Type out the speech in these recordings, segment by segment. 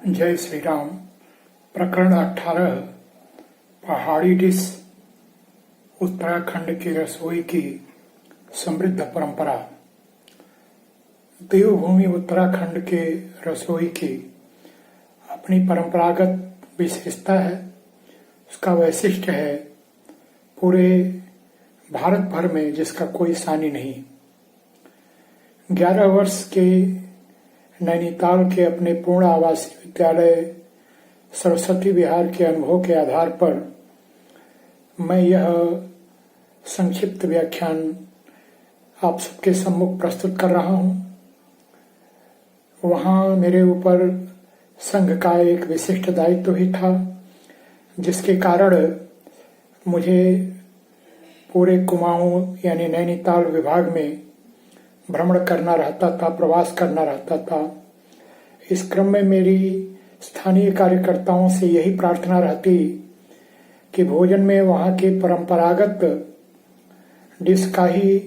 जय श्री राम। प्रकरण 18 पहाड़ी डिश। उत्तराखंड की रसोई की समृद्ध परंपरा। देवभूमि उत्तराखंड के रसोई की अपनी परंपरागत विशेषता है। उसका वैशिष्ट्य है पूरे भारत भर में जिसका कोई सानी नहीं। 11 वर्ष के नैनीताल के अपने पूर्ण आवासीय विद्यालय सरस्वती विहार के अनुभव के आधार पर मैं यह संक्षिप्त व्याख्यान आप सबके सम्मुख प्रस्तुत कर रहा हूं। वहां मेरे ऊपर संघ का एक विशिष्ट दायित्व भी था, जिसके कारण मुझे पूरे कुमाऊं यानी नैनीताल विभाग में भ्रमण करना रहता था, प्रवास करना रहता था। इस क्रम में मेरी स्थानीय कार्यकर्ताओं से यही प्रार्थना रहती कि भोजन में वहाँ के परंपरागत डिश का ही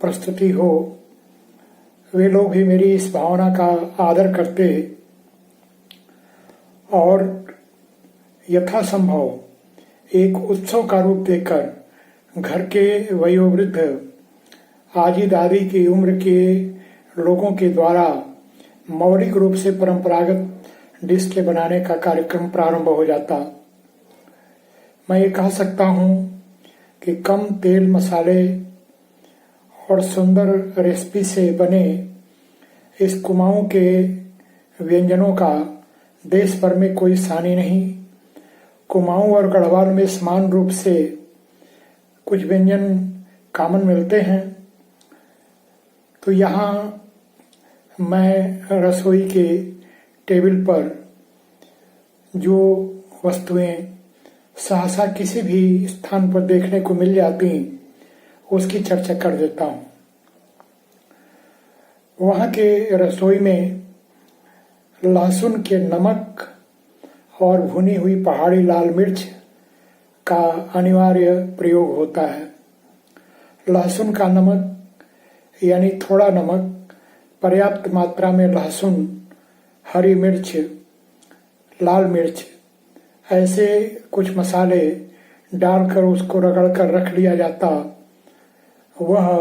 प्रस्तुति हो। वे लोग भी मेरी इस भावना का आदर करते और यथासंभव एक उत्सव का रूप देकर घर के वयोवृद्ध आजी दादी की उम्र के लोगों के द्वारा मौलिक रूप से परंपरागत डिश के बनाने का कार्यक्रम प्रारंभ हो जाता। मैं ये कह सकता हूँ कि कम तेल मसाले और सुंदर रेसिपी से बने इस कुमाऊं के व्यंजनों का देश भर में कोई सानी नहीं। कुमाऊं और गढ़वाल में समान रूप से कुछ व्यंजन कॉमन मिलते हैं। तो यहाँ मैं रसोई के टेबल पर जो वस्तुएं सहसा किसी भी स्थान पर देखने को मिल जाती उसकी चर्चा कर देता हूँ। वहाँ के रसोई में लहसुन के नमक और भुनी हुई पहाड़ी लाल मिर्च का अनिवार्य प्रयोग होता है। लहसुन का नमक यानी थोड़ा नमक, पर्याप्त मात्रा में लहसुन, हरी मिर्च, लाल मिर्च, ऐसे कुछ मसाले डालकर उसको रगड़ कर रख लिया जाता। वह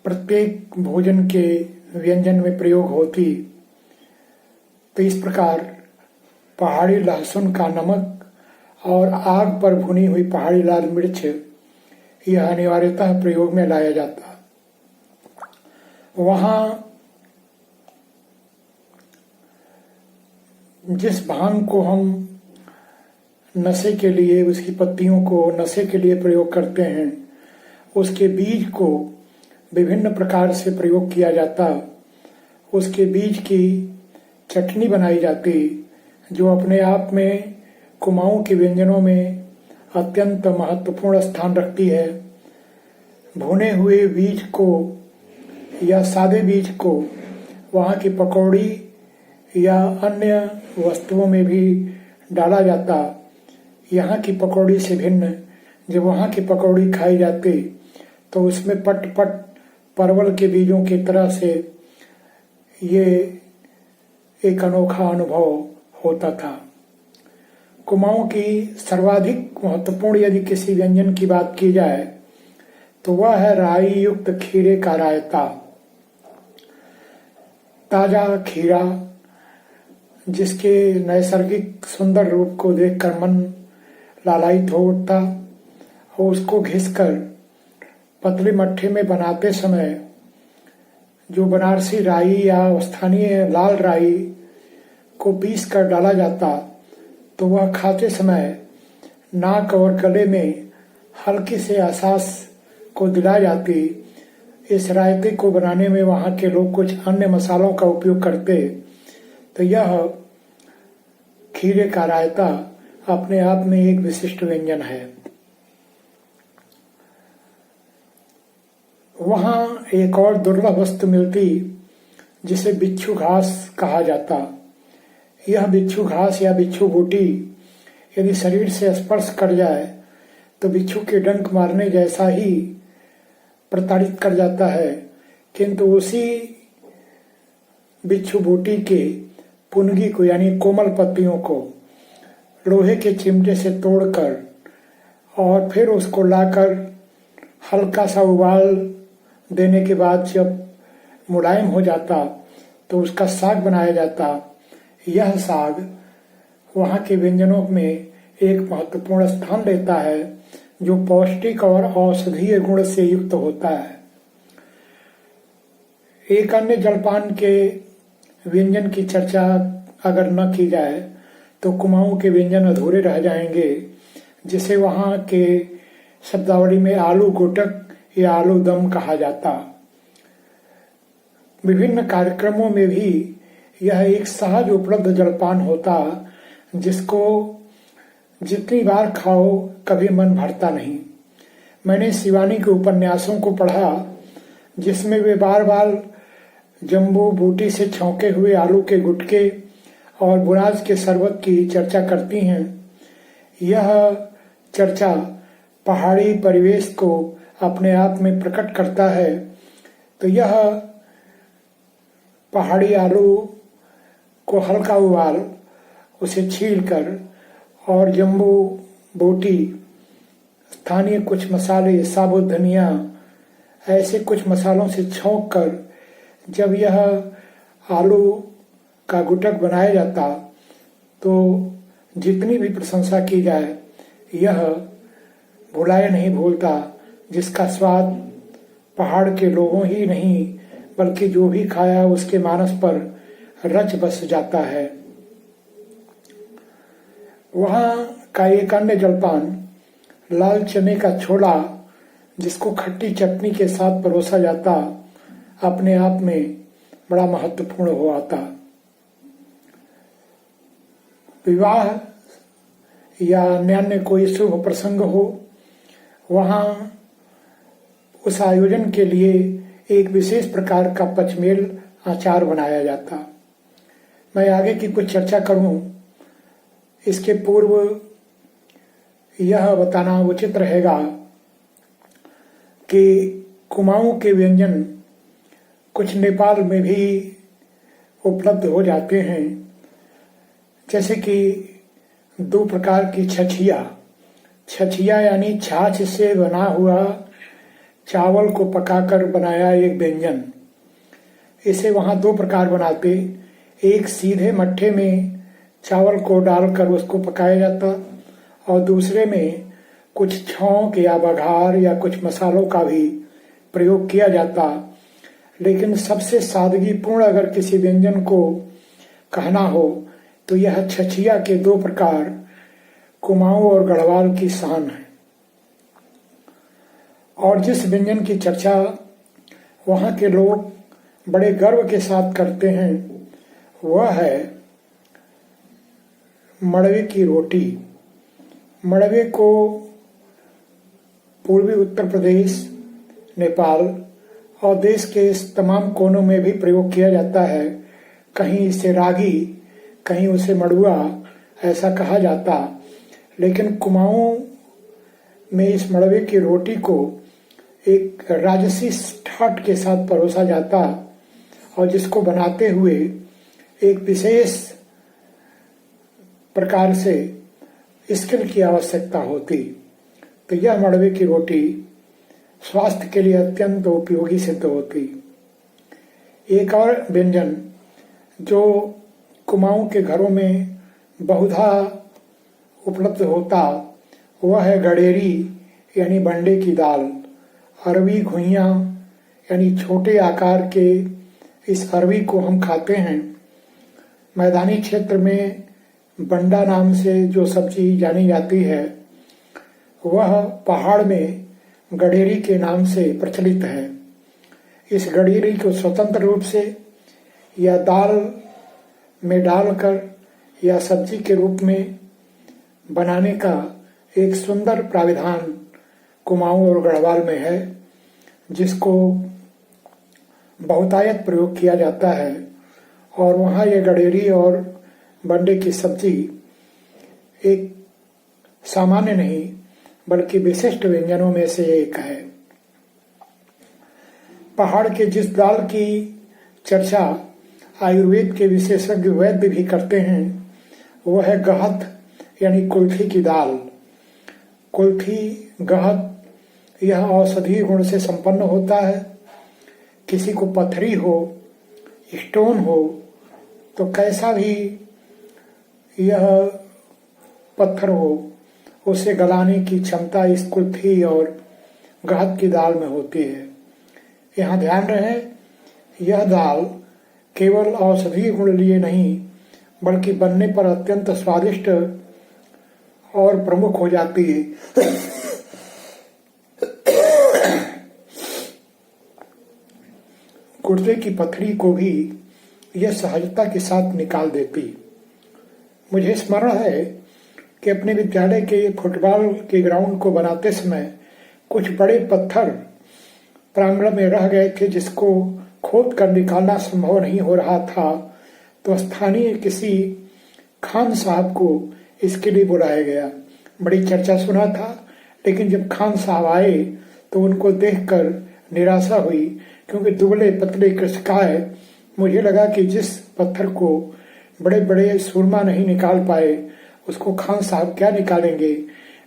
प्रत्येक भोजन के व्यंजन में प्रयोग होती। तो इस प्रकार पहाड़ी लहसुन का नमक और आग पर भुनी हुई पहाड़ी लाल मिर्च यह अनिवार्यतः प्रयोग में लाया जाता। वहाँ जिस भांग को हम नशे के लिए, उसकी पत्तियों को नशे के लिए प्रयोग करते हैं, उसके बीज को विभिन्न प्रकार से प्रयोग किया जाता। उसके बीज की चटनी बनाई जाती, जो अपने आप में कुमाऊं के व्यंजनों में अत्यंत महत्वपूर्ण स्थान रखती है। भुने हुए बीज को या सादे बीज को वहाँ की पकौड़ी या अन्य वस्तुओं में भी डाला जाता। यहाँ की पकौड़ी से भिन्न जब वहाँ की पकौड़ी खाई जाती तो उसमें पट पट परवल के बीजों की तरह से ये एक अनोखा अनुभव होता था। कुमाऊं की सर्वाधिक महत्वपूर्ण यदि किसी व्यंजन की बात की जाए तो वह है राई युक्त खीरे का रायता। ताजा खीरा जिसके नैसर्गिक सुंदर रूप को देखकर मन लालायित हो उठता और उसको घिसकर पतली मट्ठी में बनाते समय जो बनारसी राई या स्थानीय लाल राई को पीस कर डाला जाता तो वह खाते समय नाक और गले में हल्की से एहसास को दिला जाती। इस रायते को बनाने में वहाँ के लोग कुछ अन्य मसालों का उपयोग करते। तो यह खीरे का रायता अपने आप में एक विशिष्ट व्यंजन है। वहाँ एक और दुर्लभ वस्तु मिलती जिसे बिच्छू घास कहा जाता। यह बिच्छू घास या बिच्छू बूटी यदि शरीर से स्पर्श कर जाए तो बिच्छू के डंक मारने जैसा ही प्रताड़ित कर जाता है, किंतु उसी बिच्छू बूटी के पुनगी को यानी कोमल पत्तियों को लोहे के चिमटे से तोड़कर और फिर उसको लाकर हल्का सा उबाल देने के बाद जब मुलायम हो जाता तो उसका साग बनाया जाता। यह साग वहाँ के व्यंजनों में एक महत्वपूर्ण स्थान लेता है, जो पौष्टिक और औषधीय गुण से युक्त होता है। एक अन्य जलपान के व्यंजन की चर्चा अगर न की जाए तो कुमाऊं के व्यंजन अधूरे रह जाएंगे, जिसे वहाँ के शब्दावली में आलू गुटक या आलू दम कहा जाता। विभिन्न कार्यक्रमों में भी यह एक सहज उपलब्ध जलपान होता, जिसको जितनी बार खाओ कभी मन भरता नहीं। मैंने शिवानी के उपन्यासों को पढ़ा, जिसमें वे बार बार जम्बू बूटी से छौंके हुए आलू के गुटके और बुराज के शरबत की चर्चा करती हैं। यह चर्चा पहाड़ी परिवेश को अपने आप में प्रकट करता है। तो यह पहाड़ी आलू को हल्का उबाल उसे छीलकर और जम्बू बोटी, स्थानीय कुछ मसाले, साबुत धनिया, ऐसे कुछ मसालों से छौंक कर जब यह आलू का गुटक बनाया जाता तो जितनी भी प्रशंसा की जाए यह भुलाए नहीं भूलता, जिसका स्वाद पहाड़ के लोगों ही नहीं बल्कि जो भी खाया उसके मानस पर रच बस जाता है। वहाँ का एक अन्य जलपान लाल चने का छोला, जिसको खट्टी चटनी के साथ परोसा जाता, अपने आप में बड़ा महत्वपूर्ण हो आता। विवाह या अन्य कोई शुभ प्रसंग हो, वहाँ उस आयोजन के लिए एक विशेष प्रकार का पचमेल अचार बनाया जाता। मैं आगे की कुछ चर्चा करूं, इसके पूर्व यह बताना उचित रहेगा कि कुमाऊं के व्यंजन कुछ नेपाल में भी उपलब्ध हो जाते हैं, जैसे कि दो प्रकार की छछिया यानी छाछ से बना हुआ चावल को पकाकर बनाया एक व्यंजन। इसे वहाँ दो प्रकार बनाते, एक सीधे मट्ठे में चावल को डालकर उसको पकाया जाता और दूसरे में कुछ छौंक या बघार या कुछ मसालों का भी प्रयोग किया जाता। लेकिन सबसे सादगीपूर्ण अगर किसी व्यंजन को कहना हो तो यह छछिया के दो प्रकार कुमाऊं और गढ़वाल की शान है। और जिस व्यंजन की चर्चा वहाँ के लोग बड़े गर्व के साथ करते हैं वह है मड़वे की रोटी। मड़वे को पूर्वी उत्तर प्रदेश, नेपाल और देश के तमाम कोनों में भी प्रयोग किया जाता है। कहीं इसे रागी, कहीं उसे मड़ुआ ऐसा कहा जाता। लेकिन कुमाऊं में इस मड़वे की रोटी को एक राजसी ठाट के साथ परोसा जाता और जिसको बनाते हुए एक विशेष प्रकार से स्किल की आवश्यकता होती। तो यह मड़वे की रोटी स्वास्थ्य के लिए अत्यंत उपयोगी सिद्ध होती। एक और व्यंजन जो कुमाऊं के घरों में बहुधा उपलब्ध होता वह है गडेरी यानी बंडे की दाल। अरवी घुइयाँ यानी छोटे आकार के इस अरवी को हम खाते हैं। मैदानी क्षेत्र में बंडा नाम से जो सब्जी जानी जाती है वह पहाड़ में गडेरी के नाम से प्रचलित है। इस गडेरी को स्वतंत्र रूप से या दाल में डालकर या सब्जी के रूप में बनाने का एक सुंदर प्राविधान कुमाऊं और गढ़वाल में है, जिसको बहुतायत प्रयोग किया जाता है। और वहाँ ये गडेरी और बंडे की सब्जी एक सामान्य नहीं बल्कि विशिष्ट व्यंजनों में से एक है। पहाड़ के जिस दाल की चर्चा आयुर्वेद के विशेषज्ञ वैद्य भी करते हैं, वह है गहत यानी कुल्थी की दाल। कुल्थी गहत यह औषधीय गुण से संपन्न होता है। किसी को पथरी हो, स्टोन हो, तो कैसा भी यह पत्थर हो, उसे गलाने की क्षमता इस कुल्थी और गहत की दाल में होती है। यहाँ ध्यान रहे, यह दाल केवल औषधीय गुण लिए नहीं बल्कि बनने पर अत्यंत स्वादिष्ट और प्रमुख हो जाती है। गुर्दे की पथरी को भी यह सहजता के साथ निकाल देती। मुझे स्मरण है कि अपने विद्यालय के फुटबॉल के ग्राउंड को बनाते समय कुछ बड़े पत्थर प्रांगण में रह गए थे, जिसको खोद कर निकालना संभव नहीं हो रहा था। तो स्थानीय किसी खान साहब को इसके लिए बुलाया गया। बड़ी चर्चा सुना था, लेकिन जब खान साहब आए तो उनको देखकर निराशा हुई, क्योंकि दुबले पतले कृषकाय। मुझे लगा कि जिस पत्थर को बड़े बड़े सूरमा नहीं निकाल पाए, उसको खान साहब क्या निकालेंगे।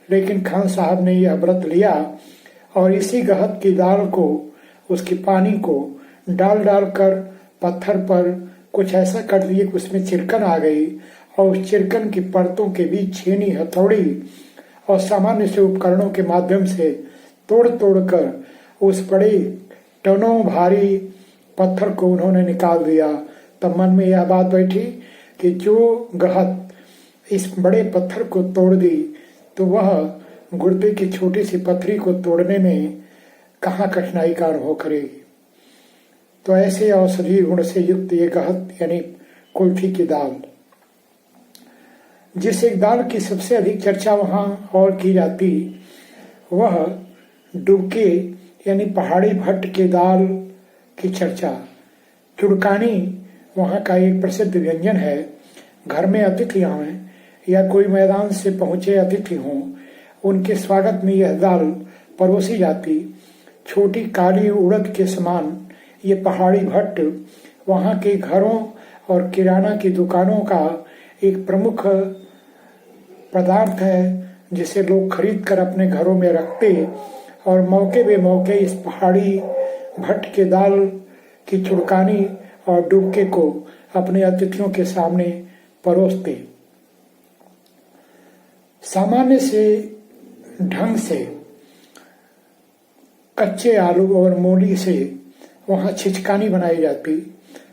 लेकिन खान साहब ने यह व्रत लिया और इसी गहत की दाल को, उसके पानी को डाल कर पत्थर पर कुछ ऐसा कर दिए कि उसमें चिरकन आ गई, और उस चिरकन की परतों के बीच छेनी, हथौड़ी और सामान्य से उपकरणों के माध्यम से तोड़ कर उस बड़े टनों भारी पत्थर को उन्होंने निकाल दिया। तब मन में यह बात बैठी कि जो गहत इस बड़े पत्थर को तोड़ दी, तो वह गुर्दे की छोटी सी पथरी को तोड़ने में कहाँ कठिनाई का अनुभव करेगी। तो ऐसे औषधीय गुण से युक्त ये गहत यानी कुल्थी की दाल, जिस एक दाल की सबसे अधिक चर्चा वहां और की जाती, वह डुबके यानी पहाड़ी भट्ट के दाल की चर्चा। चुड़कानी वहां का एक प्रसिद्ध व्यंजन है। घर में अतिथि आए या कोई मैदान से पहुंचे अतिथि हों, उनके स्वागत में यह दाल परोसी जाती। छोटी काली उड़द के समान ये पहाड़ी भट्ट वहां के घरों और किराना की दुकानों का एक प्रमुख पदार्थ है, जिसे लोग खरीद कर अपने घरों में रखते और मौके बे मौके इस पहाड़ी भट्ट के दाल की चुड़कानी और डुबके को अपने अतिथियों के सामने परोसते। सामान्य से ढंग से कच्चे आलू और मूली से वहां छिचकानी बनाई जाती।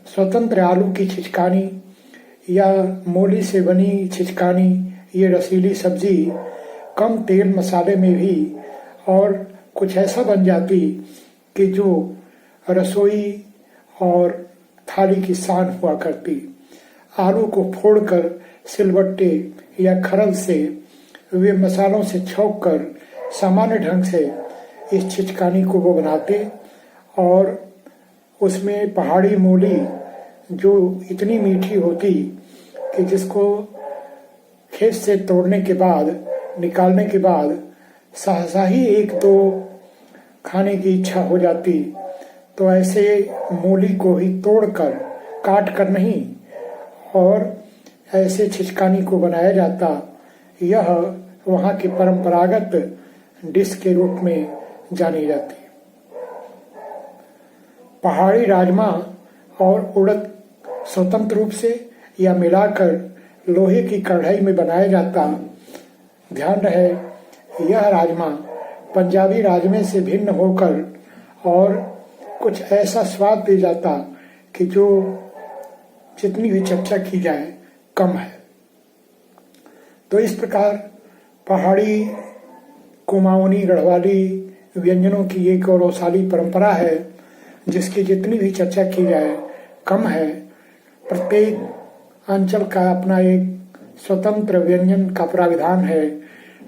स्वतंत्र आलू की छिचकानी या मूली से बनी छिचकानी, ये रसीली सब्जी कम तेल मसाले में भी और कुछ ऐसा बन जाती कि जो रसोई और थाली की शान हुआ करती। आलू को फोड़कर सिलबट्टे या खरल से वे मसालों से छौंक कर सामान्य ढंग से इस छिचकानी को वो बनाते, और उसमें पहाड़ी मूली जो इतनी मीठी होती कि जिसको खेत से तोड़ने के बाद, निकालने के बाद सहसा ही एक दो खाने की इच्छा हो जाती। तो ऐसे मूली को ही तोड़कर, काट कर नहीं, और ऐसे छिचकानी को बनाया जाता। यह वहाँ की परंपरागत डिश के रूप में जानी जाती। पहाड़ी राजमा और उड़द स्वतंत्र रूप से या मिलाकर लोहे की कढ़ाई में बनाया जाता। ध्यान रहे, यह राजमा पंजाबी राजमे से भिन्न होकर और कुछ ऐसा स्वाद दे जाता कि जो जितनी भी चर्चा की जाए कम है। तो इस प्रकार पहाड़ी कुमाऊनी गढ़वाली व्यंजनों की एक गौरवशाली परंपरा है, जिसकी जितनी भी चर्चा की जाए कम है। प्रत्येक अंचल का अपना एक स्वतंत्र व्यंजन का प्राविधान है,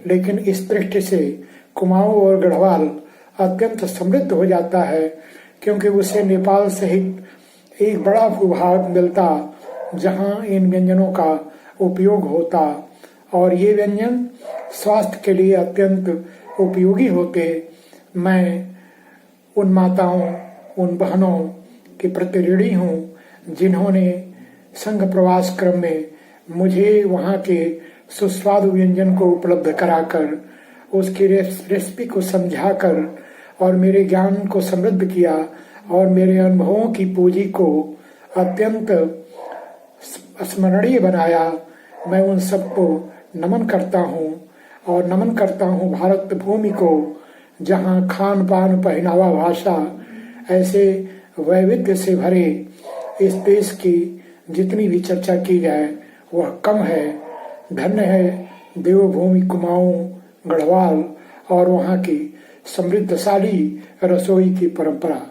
लेकिन इस दृष्टि से कुमाऊं और गढ़वाल अत्यंत समृद्ध हो जाता है, क्योंकि उसे नेपाल सहित एक बड़ा भूभाग मिलता जहां इन व्यंजनों का उपयोग होता, और ये व्यंजन स्वास्थ्य के लिए अत्यंत उपयोगी होते। मैं उन माताओं, उन बहनों के प्रति ऋणी हूँ जिन्होंने संघ प्रवास क्रम में मुझे वहाँ के सुस्वादु व्यंजन को उपलब्ध कराकर उसकी रेसिपी को समझाकर और मेरे ज्ञान को समृद्ध किया और मेरे अनुभवों की पूंजी को अत्यंत स्मरणीय बनाया। मैं उन सबको नमन करता हूँ और नमन करता हूँ भारत भूमि को, जहाँ खान पान पहनावा भाषा ऐसे वैविध्य से भरे इस देश की जितनी भी चर्चा की जाए वह कम है। धन्य है देवभूमि कुमाऊं गढ़वाल और वहाँ की समृद्धशाली रसोई की परंपरा।